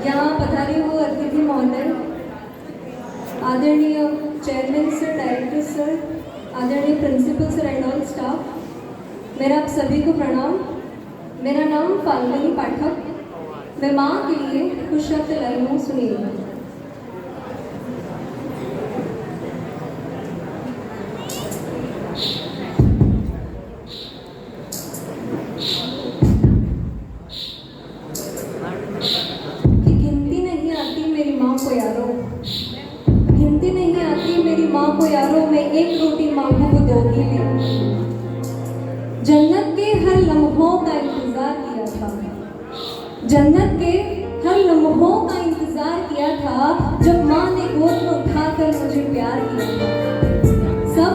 यहाँ पधारे हुए अतिथि महोदय, आदरणीय चेयरमैन सर, डायरेक्टर सर, आदरणीय principal sir and all staff, मेरा आप सभी को प्रणाम। मेरा नाम फाल्गुनी पाठक। मैं माँ के लिए कुछ शब्द लाई हूँ, सुनिएगा। कि गिनती नहीं आती मेरी माँ को यारो, गिनती नहीं आती मेरी माँ को यारो, मैं एक रोटी मांगू वो दो ही ले। जन्नत के हर लम्हों का इंतजार किया था, जन्नत के हर लम्हों का इंतजार किया था, जब माँ ने गोद में उठाकर मुझे प्यार किया था। सब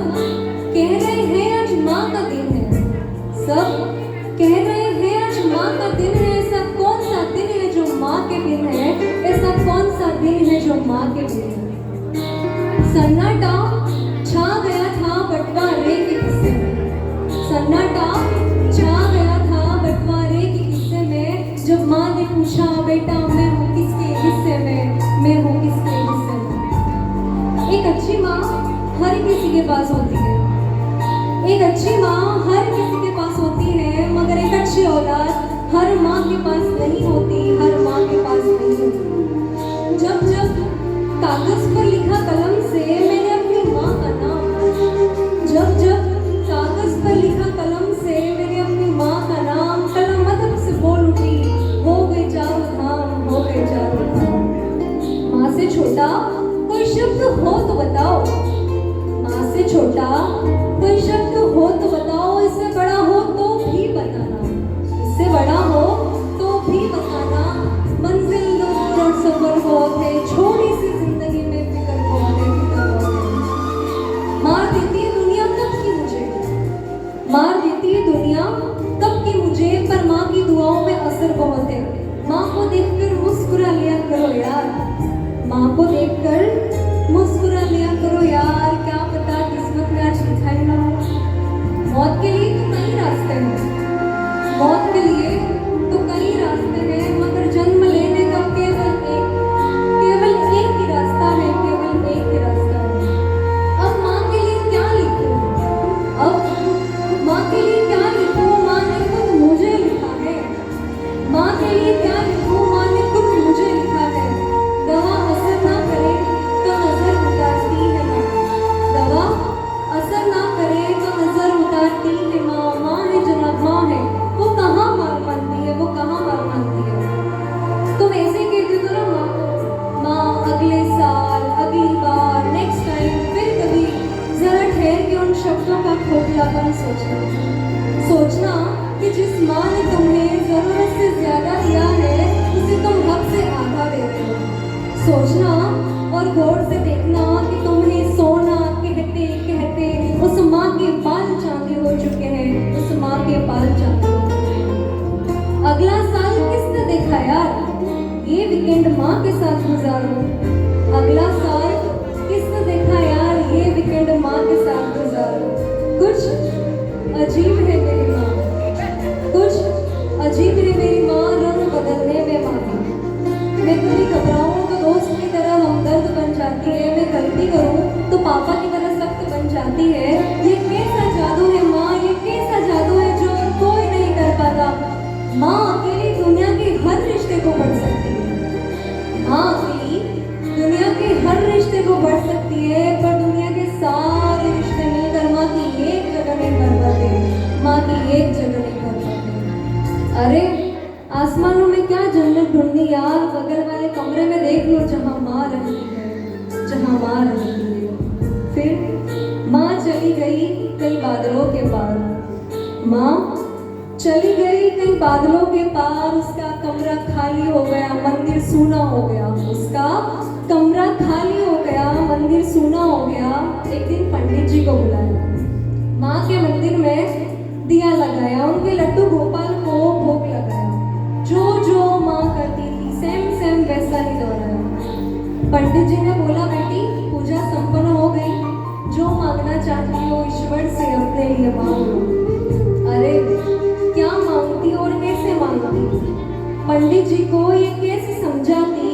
कह रहे हैं आज माँ का दिन है, सब कह रहे हैं आज माँ का दिन है। ऐसा कौन सा दिन है जो माँ के दिन है, ऐसा कौन सा दिन है जो माँ के दिन है। सन्नाटा छा गया था बंटवारे के किस्से में, सन्नाटा छा गया था बंटवारे के किस्से में, जब माँ ने पूछा बेटा मैं हूँ किसके हिस्से में, मैं हूँ किसके हिस्से में। एक अच्छी माँ हर किसी के पास होती है, एक अच्छी माँ हर किसी के पास होती है, मगर एक अच्छी औलाद हर माँ के पास नहीं होती, हर माँ के पास नहीं होती। जब जब कागज पर लिखा कलम से मैंने अपनी माँ का नाम, जब जब कागज पर लिखा कलम से मैंने अपनी माँ का नाम, कलम मदद से बोल उठी, हो गए चारों धाम, हो गए चारों धाम। माँ से छोटा कोई शब्द हो तो बताओ, माँ से छोटा कोई शब्द हो तो बताओ, इससे बड़ा हो तो भी बताना, इससे बड़ा हो तो भी बताना। मंजिल दूर और सफर बहुत है, छोटी सी जिंदगी में फिक्र बहुत है, फिक्र बहुत है। मार देती है दुनिया कब की मुझे, मार देती है दुनिया कब की मुझे, पर माँ की दुआओं में असर बहुत है। माँ को देखकर मुस्कुरा लिया करो यार, माँ को देखकर मुस्कुरा लिया करो यार, क्या पता किस्मत में आज लिखा ही ना हो। मौत के लिए तो कई रास्ते हैं, मौत के लिए तो कई रास्ते हैं, मगर जन्म लेने का केवल एक ही रास्ता है, केवल एक ही रास्ता है। अब माँ के लिए क्या लिखूं, अब माँ के लिए क्या लिखूं, माँ ने खुद मुझे लिखा है, माँ के लिए क्या लिखूं, माँ ने खुद मुझे लिखा है। दवा असर ना करे तो नजर उतारती है माँ, दवा असर ना करे तो नजर उतारती है माँ। माँ है जनाब, माँ है, वो कहाँ मार मानती है, वो कहाँ मार मानती है। तुम ऐसे कहते हो ना माँ को, माँ अगले साल, अगली बार, नेक्स्ट टाइम, फिर कभी, जरा ठहर के उन शब्दों का खोखलापन सोचना, सोचना कि जिस माँ ने तुम्हें जरूरत से ज्यादा दिया है, उसे तुम हक से आधा दे रहे हो। सोचना और गौर से देखना कि तुम्हें सोना कहते कहते उस माँ के बाल चांदी हो चुके हैं, उस माँ के बाल चांदी हो चुके हैं। अगला साल किसने देखा यार, ये वीकेंड माँ के साथ गुजारो। अगला साल किसने देखा यार, ये वीकेंड माँ के साथ गुजारो। कुछ अजीब है मेरी माँ, कुछ अजीब है मेरी माँ, रंग बदलने में माँ। मैं कभी घबराऊं तो दोस्त की तरह हमदर्द बन जाती है, मैं गलती करूं तो पापा की तरह सख्त बन जाती है। ये कैसा जादू है माँ, ये कैसा जादू है जो कोई नहीं कर पाता। माँ अकेली दुनिया के हर रिश्ते को बढ़ सकती है, माँ अकेली दुनिया के हर रिश्ते को बढ़ सकती है, पर दुनिया के सारे रिश्ते मिलकर माँ की एक जगह नहीं कर पाते, माँ की एक जगह नहीं कर पाते। अरे आसमानों में क्या जन्नत ढूंढनी यार, बगल वाले कमरे में देख लो जहाँ माँ रहती है, जहाँ माँ रहती है। फिर माँ चली गई कई बादलों के पार, माँ चली गई कई बादलों के पार, उसका कमरा खाली हो गया, मंदिर सूना हो गया, उसका कमरा खाली हो गया, मंदिर सूना हो गया। एक दिन पंडित जी को बुलाया, माँ के मंदिर में दिया लगाया, उनके लड्डू गोपाल को भोग लगाया, जो जो माँ करती थी सेम सेम वैसा ही दोहराया। पंडित जी ने बोला बेटी पूजा संपन्न हो गई, जो मांगना चाहती हो ईश्वर से अपने लिए मांगो। अरे क्या मांगती और कैसे मांगती, पंडित जी को ये कैसे समझाती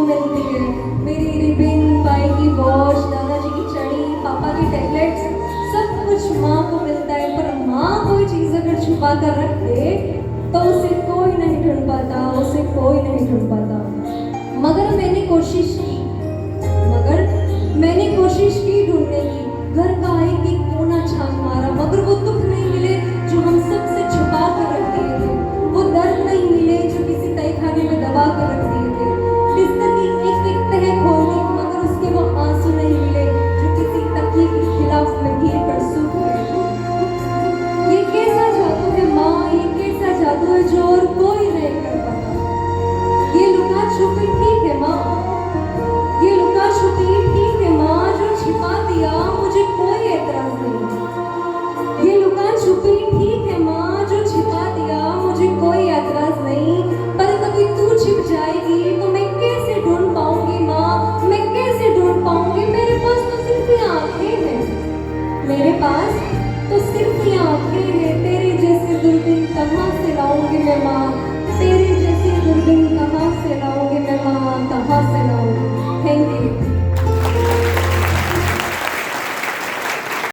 मिलती है, मेरी रिबिन, बाई की वॉच, दादाजी की चड़ी, पापा की टैबलेट्स, सब कुछ माँ को मिलता है। पर माँ कोई चीज़ अगर छुपा कर रख दे तो उसे कोई नहीं ढूंढ पाता, उसे कोई नहीं ढूंढ पाता। मगर मैंने कोशिश की, ढूंढने की, घर का एक एक कोना छान मारा, मगर वो दुख नहीं मिले जो हम सबसे छुपा कर रख दिए थे, वो दर्द नहीं मिले जो किसी तहखाने में दबा कर रख दिए थे, बिस्तर की एक एक तह खोली मगर उसके वो आंसू नहीं मिले जो किसी तकिए के खिलाफ में गिर कर सूख गए। ये कैसा जादू है माँ, ये कैसा जादू है जो और कोई नहीं कर पाता। ये लुका छुपी